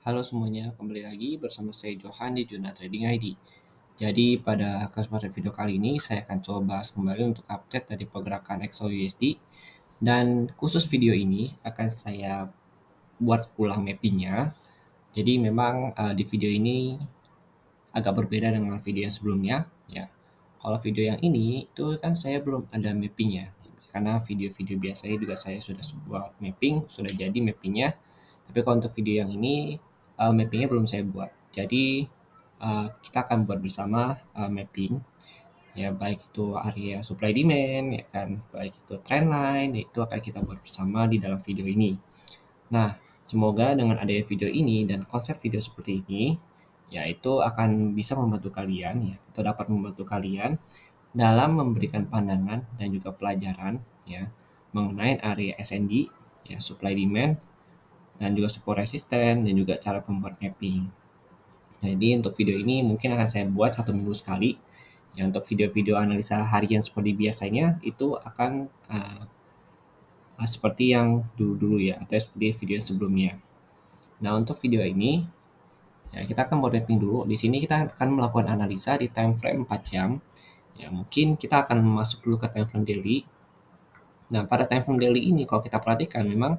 Halo semuanya, kembali lagi bersama saya Johan di Juna Trading ID. Jadi pada kesempatan video kali ini saya akan coba bahas kembali untuk update dari pergerakan XAUUSD, dan khusus video ini akan saya buat ulang mappingnya. Jadi memang di video ini agak berbeda dengan video yang sebelumnya ya. Kalau video yang ini itu kan saya belum ada mappingnya, karena video-video biasanya juga saya sudah buat mapping, sudah jadi mappingnya. Tapi kalau untuk video yang ini mappingnya belum saya buat. Jadi kita akan buat bersama mapping ya, baik itu area supply demand ya kan, baik itu trendline, itu akan kita buat bersama di dalam video ini. Nah, semoga dengan adanya video ini dan konsep video seperti ini, ya itu akan bisa membantu kalian ya, atau dapat membantu kalian dalam memberikan pandangan dan juga pelajaran ya mengenai area SND, ya supply demand, dan juga support resisten, dan juga cara membuat mapping. Jadi untuk video ini mungkin akan saya buat 1 minggu sekali. Ya, untuk video-video analisa harian seperti biasanya itu akan seperti yang dulu-dulu ya, atau seperti video sebelumnya. Nah, untuk video ini ya kita akan buat mapping dulu. Di sini kita akan melakukan analisa di time frame 4 jam. Ya, mungkin kita akan masuk dulu ke time frame daily. Nah, pada time frame daily ini kalau kita perhatikan memang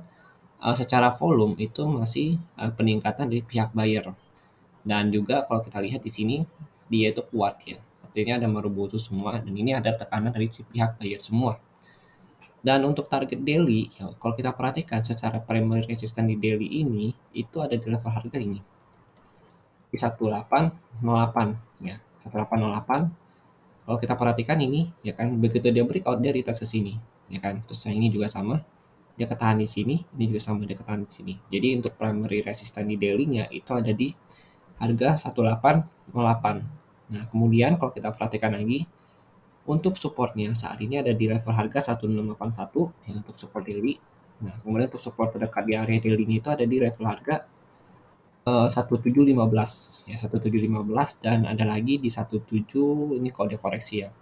secara volume itu masih peningkatan dari pihak buyer. Dan juga kalau kita lihat di sini dia itu kuat ya. Artinya ada merubuh semua, dan ini ada tekanan dari si pihak buyer semua. Dan untuk target daily, ya, kalau kita perhatikan secara primary resistance di daily ini, itu ada di level harga ini. Di 1808 ya. 1808. Kalau kita perhatikan ini ya kan, begitu dia breakout dia retest ke sini ya kan. Terus yang ini juga sama. Dia ketahan di sini, ini juga sama, dia ketahan di sini. Jadi untuk primary resistance di daily-nya itu ada di harga 1808. Nah, kemudian kalau kita perhatikan lagi, untuk supportnya saat ini ada di level harga 1681 ya, untuk support daily. Nah, kemudian untuk support terdekat di area daily-nya itu ada di level harga 1715 ya, 1715, dan ada lagi di 17, ini kalau dia koreksi ya.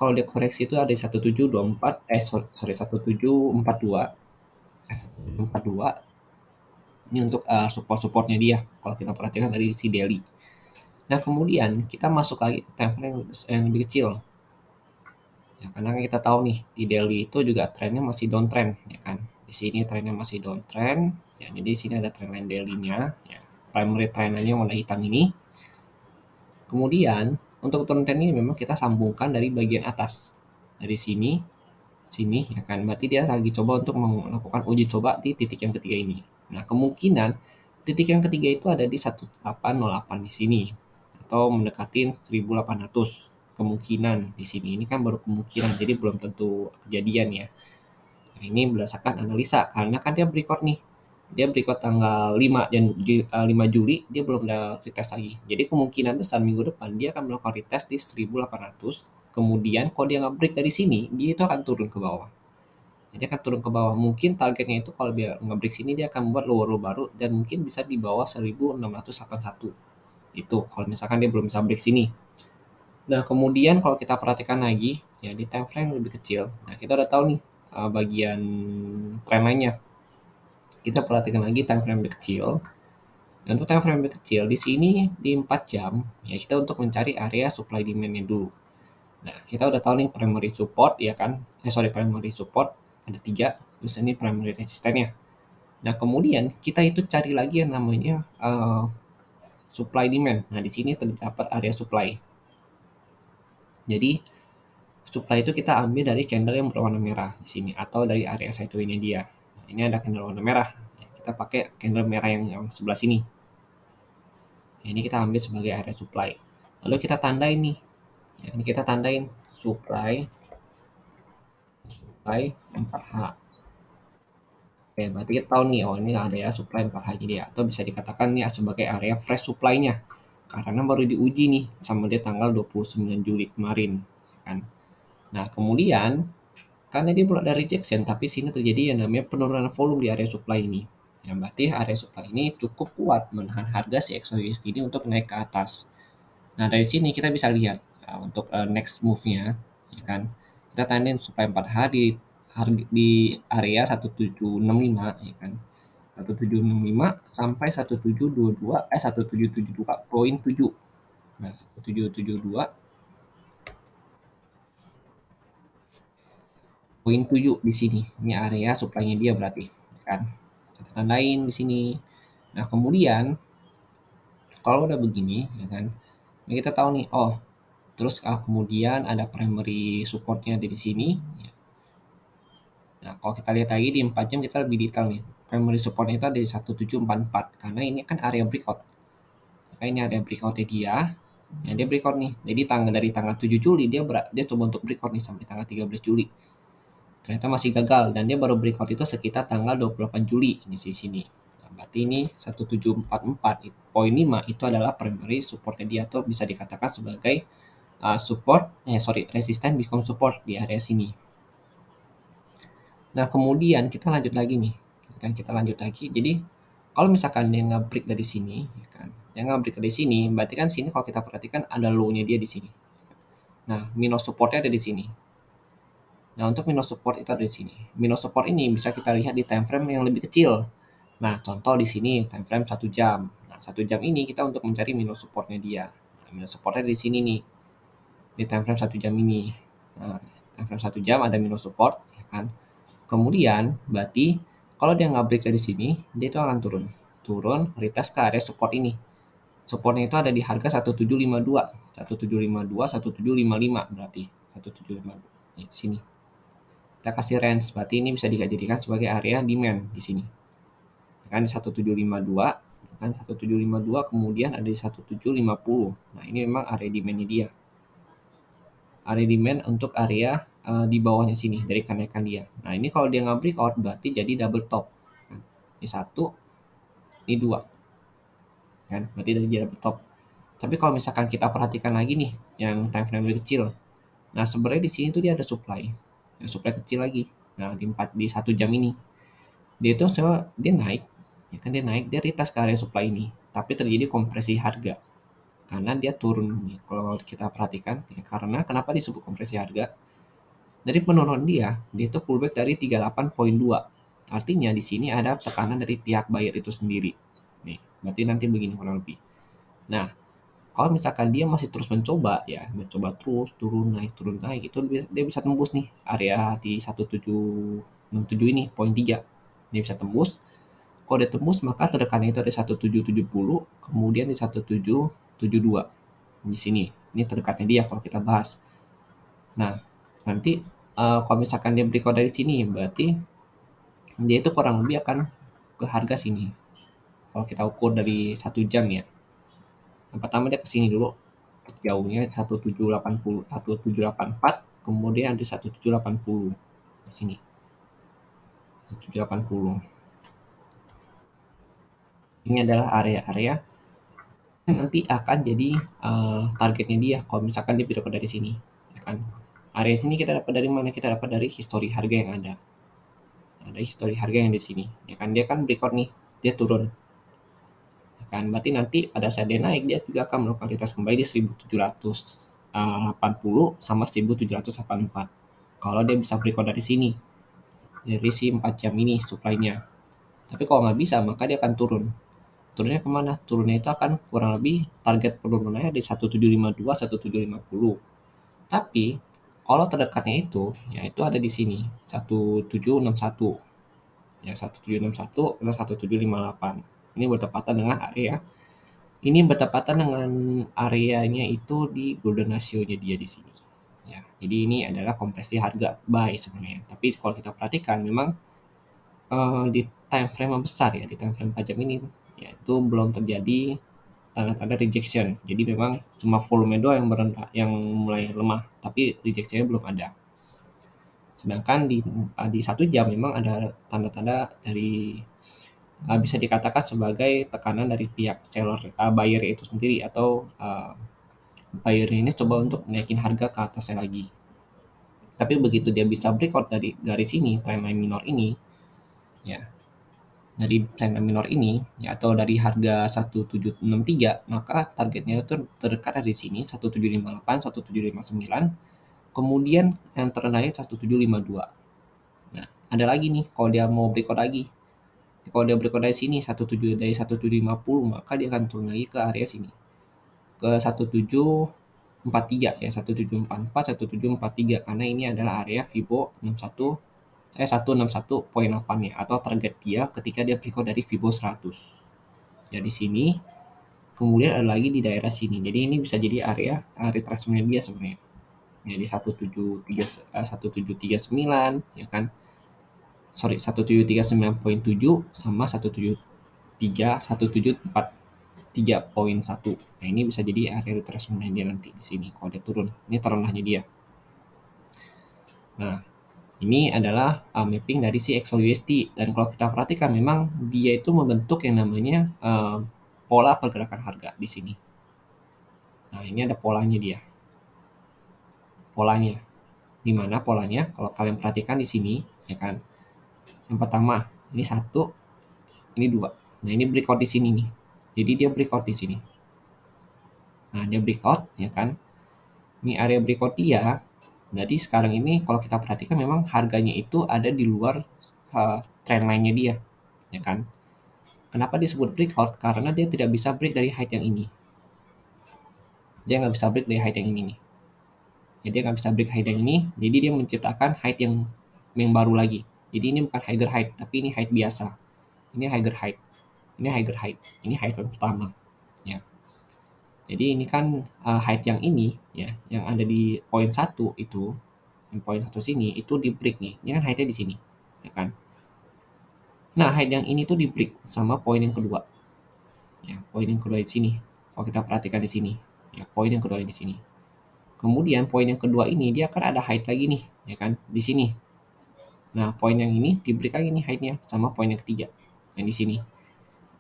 Kalau dia koreksi itu ada di 1724 sorry 1742 42. Ini untuk support-supportnya dia kalau kita perhatikan dari si daily. Nah, kemudian kita masuk lagi ke time frame yang lebih kecil. Ya, karena kita tahu nih di daily itu juga trennya masih downtrend ya kan. Di sini trennya masih downtrend. Ya, jadi di sini ada trendline daily-nya ya. Primary trendline-nya warna hitam ini. Kemudian untuk trend ini memang kita sambungkan dari bagian atas. Dari sini ya kan. Berarti dia lagi coba untuk melakukan uji coba di titik yang ketiga ini. Nah, kemungkinan titik yang ketiga itu ada di 1808 di sini atau mendekatin 1800. Kemungkinan di sini ini kan baru kemungkinan, jadi belum tentu kejadian ya. Nah, ini berdasarkan analisa karena kan dia breakout nih. Dia breakout tanggal 5 dan 5 Juli dia belum ada retest lagi. Jadi kemungkinan besar minggu depan dia akan melakukan retest di 1800. Kemudian kalau dia nggak break dari sini, dia itu akan turun ke bawah. Jadi akan turun ke bawah. Mungkin targetnya itu kalau dia nggak break sini dia akan membuat lower low baru, dan mungkin bisa di bawah 1681. Itu kalau misalkan dia belum bisa break sini. Nah, kemudian kalau kita perhatikan lagi ya di time frame lebih kecil. Nah, kita udah tahu nih bagian trend lainnya. Kita perhatikan lagi time frame lebih kecil. Dan untuk time frame lebih kecil di sini di 4 jam ya, kita untuk mencari area supply demand-nya dulu. Nah, kita udah tahu nih primary support ya kan. Primary support ada 3, terus ini primary resistance-nya. Nah, kemudian kita itu cari lagi yang namanya supply demand. Nah, di sini terdapat area supply. Jadi supply itu kita ambil dari candle yang berwarna merah di sini atau dari area sideways-nya dia. Nah, ini ada candle warna merah. Ya, kita pakai candle merah yang sebelah sini. Nah, ini kita ambil sebagai area supply. Lalu kita tandain nih. Ya, ini kita tandain supply 4H. Oke, berarti kita tahu nih, oh ini ada ya supply 4H dia, atau bisa dikatakan ini sebagai area fresh supply-nya. Karena baru diuji nih sama dia tanggal 29 Juli kemarin kan. Nah, kemudian karena dia belum ada rejection, tapi sini terjadi yang namanya penurunan volume di area supply ini. Ya, berarti area supply ini cukup kuat menahan harga si XAUUSD ini untuk naik ke atas. Nah, dari sini kita bisa lihat untuk next move-nya, ya kan. Kita tandain supply 4H di area 1765, ya kan. 1765 sampai 1772.7. Nah, 1772.7 di sini. Ini area supply-nya dia berarti, ya kan? Kita tandain di sini. Nah, kemudian kalau udah begini, ya kan? Nah, kita tahu nih, oh, terus kemudian ada primary support-nya di sini. Ya. Nah, kalau kita lihat lagi di 4 jam kita lebih detail nih. Primary support-nya itu ada di 1744 karena ini kan area breakout. Maka ini area breakout-nya dia. Ya, dia breakout nih. Jadi dari tanggal 7 Juli dia coba untuk breakout nih sampai tanggal 13 Juli. Ternyata masih gagal dan dia baru breakout itu sekitar tanggal 28 Juli di sini. Nah, berarti ini 1744.5 itu adalah primary supportnya dia atau bisa dikatakan sebagai resistance become support di area sini. Nah, kemudian kita lanjut lagi nih. Kita lanjut lagi. Jadi, kalau misalkan dia nge-break dari sini, ya kan. Dia nge-break dari sini, berarti kan sini kalau kita perhatikan ada low-nya dia di sini. Nah, minus support-nya ada di sini. Nah, untuk minus support itu ada di sini. Minus support ini bisa kita lihat di time frame yang lebih kecil. Nah, contoh di sini time frame 1 jam. Nah, 1 jam ini kita untuk mencari minus support-nya dia. Nah, minus support-nya di sini nih. Di time frame 1 jam ini. Nah, time frame 1 jam ada minus support, ya kan. Kemudian, berarti kalau dia nggak break dari sini, dia itu akan turun. Turun, retest ke area support ini. Supportnya itu ada di harga 1752. 1752, 1755 berarti. 1752. Di sini. Kita kasih range, berarti ini bisa dijadikan sebagai area demand di sini. Kan di 1752, kan 1752 kemudian ada di 1750. Nah, ini memang area demand-nya dia. Area demand untuk area di bawahnya sini dari kenaikan dia. Nah, ini kalau dia nggak breakout berarti jadi double top. Ini 1, ini 2. Kan? Berarti dari double top. Tapi kalau misalkan kita perhatikan lagi nih yang time frame lebih kecil. Nah, sebenarnya di sini tuh dia ada supply. Supply kecil lagi. Nah, di 1 jam ini. Dia itu dia naik, ya kan dia naik, dia retest ke area supply ini. Tapi terjadi kompresi harga. Karena dia turun nih. Kalau kita perhatikan, ya, karena kenapa disebut kompresi harga? Dari penurunan dia itu pullback dari 38.2. Artinya di sini ada tekanan dari pihak buyer itu sendiri. Nih, berarti nanti begini kurang lebih. Nah, kalau misalkan dia masih terus mencoba terus turun naik itu dia bisa tembus nih area di 1767 ini poin 3. Dia bisa tembus. Kalau dia tembus maka terdekatnya itu ada 1770, kemudian di 1772. Di sini. Ini terdekatnya dia kalau kita bahas. Nah, nanti kalau misalkan dia breakout dari sini berarti dia itu kurang lebih akan ke harga sini. Kalau kita ukur dari 1 jam ya. Yang pertama dia ke sini dulu. Jauhnya 1784, kemudian ada 1780 di sini. 1780. Ini adalah area-area yang nanti akan jadi targetnya dia kalau misalkan dia breakout dari sini, ya kan. Area sini kita dapat dari mana? Kita dapat dari histori harga yang ada. Ada histori harga yang di sini, ya kan. Dia kan breakout nih, dia turun. Ya kan, berarti nanti pada saat dia naik dia juga akan melakukan retest kembali di 1780 sama 1784. Kalau dia bisa breakout dari sini. Dari si 4 jam ini supply-nya. Tapi kalau nggak bisa maka dia akan turun. Turunnya kemana? Turunnya itu akan kurang lebih target penurunannya di 1752, 1750. Tapi kalau terdekatnya itu, ya itu ada di sini 1761. Ya 1761 ke 1758. Ini bertepatan dengan area. Ini bertepatan dengan areanya itu di golden ratio-nya dia di sini. Ya, jadi ini adalah kompresi harga buy sebenarnya. Tapi kalau kita perhatikan memang di time frame yang besar ya, di time frame 4 jam ini, ya itu belum terjadi tanda-tanda rejection. Jadi memang cuma volume doang yang mulai lemah, tapi rejectionnya belum ada. Sedangkan di 1 jam memang ada tanda-tanda dari bisa dikatakan sebagai tekanan dari pihak seller buyer itu sendiri atau buyer ini coba untuk naikin harga ke atasnya lagi. Tapi begitu dia bisa breakout dari garis ini, trendline minor ini, ya dari trendline minor ini ya atau dari harga 1763 maka targetnya itu terdekat dari sini 1758 1759 kemudian yang terendahnya 1752. Nah ada lagi nih kalau dia mau breakout lagi Kalau dia breakout dari sini 1750, maka dia akan turun lagi ke area sini ke 1743 ya, 1744 1743, karena ini adalah area Fibo 161.8 ya, atau target dia ketika dia breakout dari Fibo 100 ya di sini. Kemudian ada lagi di daerah sini, jadi ini bisa jadi area retracement dia sebenarnya ya, di 1739 ya kan, 1739.7 sama 1743.1. Nah, ini bisa jadi area retracement dia nanti di sini kalau dia turun. Ini terendahnya dia. Nah, ini adalah mapping dari si XAUUSD, dan kalau kita perhatikan memang dia itu membentuk yang namanya pola pergerakan harga di sini. Nah, ini ada polanya dia. Polanya. Di mana polanya? Kalau kalian perhatikan di sini, ya kan. Yang pertama, ini 1, ini 2. Nah, ini breakout di sini nih. Jadi dia breakout di sini. Nah, dia breakout, ya kan. Ini area breakout dia. Jadi sekarang ini kalau kita perhatikan memang harganya itu ada di luar trendline-nya dia, ya kan. Kenapa disebut breakout? Karena dia tidak bisa break dari height yang ini. Dia nggak bisa break dari height yang ini nih. Ya, dia nggak bisa break height yang ini, jadi dia menciptakan height yang baru lagi. Jadi ini bukan higher height, tapi ini height biasa. Ini higher height. Ini higher height. Ini height yang pertama. Ya. Jadi ini kan height yang ini ya, yang ada di poin 1 itu, yang poin 1 sini itu di break nih. Ini kan height-nya di sini, ya kan. Nah, height yang ini tuh di break sama poin yang kedua. Ya, poin yang kedua di sini. Kalau kita perhatikan di sini, ya, poin yang kedua di sini. Kemudian poin yang kedua ini dia akan ada height lagi nih, ya kan, di sini. Nah, poin yang ini di break lagi nih height-nya sama poin yang ketiga yang di sini.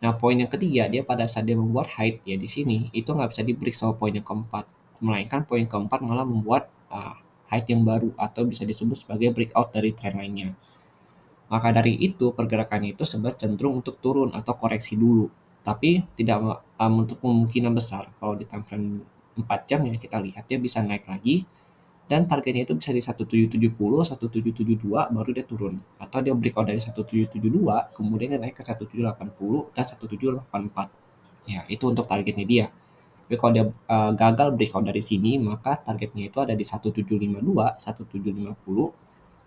Nah, poin yang ketiga dia pada saat dia membuat height ya di sini itu nggak bisa di break sama poin yang keempat, melainkan poin keempat malah membuat height yang baru atau bisa disebut sebagai breakout dari trend lainnya. Maka dari itu pergerakannya itu sebenarnya cenderung untuk turun atau koreksi dulu, tapi tidak untuk kemungkinan besar kalau di time frame 4 jam ya kita lihat dia bisa naik lagi, dan targetnya itu bisa di 1770, 1772 baru dia turun, atau dia breakout dari 1772 kemudian dia naik ke 1780 dan 1784. Ya, itu untuk targetnya dia. Tapi kalau dia gagal breakout dari sini, maka targetnya itu ada di 1752, 1750,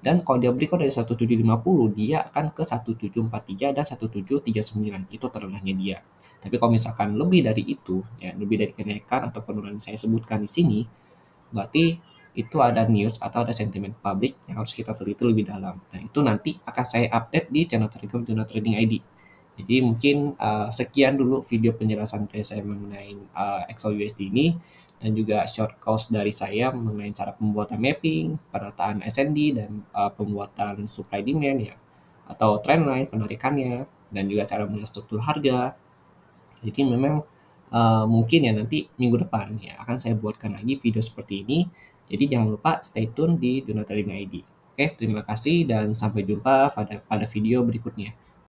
dan kalau dia breakout dari 1750 dia akan ke 1743 dan 1739. Itu terendahnya dia. Tapi kalau misalkan lebih dari itu, ya lebih dari kenaikan atau penurunan saya sebutkan di sini, berarti itu ada news atau ada sentimen publik yang harus kita teliti lebih dalam. Nah, itu nanti akan saya update di channel Telegram Juna Trading ID. Jadi mungkin sekian dulu video penjelasan dari saya mengenai XAUUSD ini, dan juga short course dari saya mengenai cara pembuatan mapping, penataan SND, dan pembuatan supply demand ya, atau trendline penarikannya, dan juga cara melihat struktur harga. Jadi memang mungkin ya nanti minggu depan ya akan saya buatkan lagi video seperti ini. Jadi jangan lupa stay tune di Juna Trading ID. Oke, terima kasih dan sampai jumpa pada video berikutnya.